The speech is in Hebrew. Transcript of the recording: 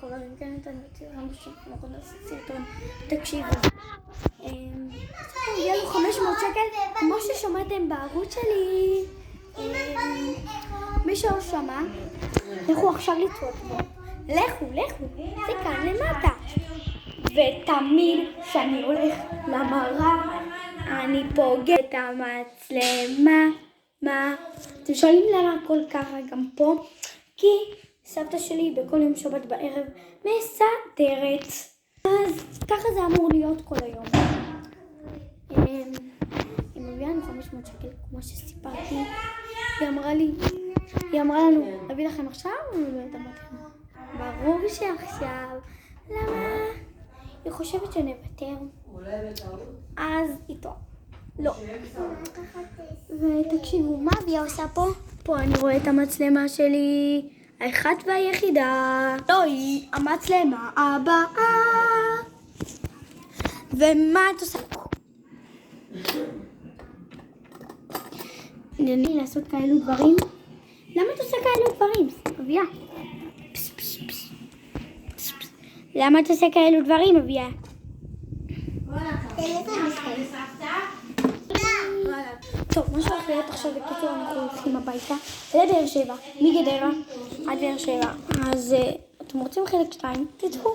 חברים, כן, אני צעירה משהו, אנחנו נעשה סרטון, תקשיבו. יהיה לו 500 שקל, כמו ששמעתם בערוץ שלי. מי שלא שמע, לכו עכשיו לצפות בו. לכו, זה כאן למטה. ותמיד כשאני הולך למראה, אני פוגע את המצלמה. מה? אתם שואלים למה הכל ככה גם פה? כי סבתא שלי בכל יום שבת בערב מסדרת. אז ככה זה אמור להיות כל היום. היא מביאה לנו 500 שקל, כמו שסיפרתי. היא אמרה לנו, אביא לכם עכשיו או לא אמרתם? ברור שעכשיו. למה? היא חושבת שנוותר. אז איתו. לא. ותקשיבו, מה אביה עושה פה? פה אני רואה את המצלמה שלי, האחת והיחידה. לא, היא המצלמה הבאה. ומה את עושה פה? אני לעשות כאלו דברים? למה את עושה כאלו דברים, אביה? למה את עושה כאלו דברים, אביה? טוב, משהו אחרת עכשיו בקיצור אנחנו הולכים הביתה לבאר שבע, מגדרה עד באר שבע. אז אתם רוצים חלק 2? תדחו.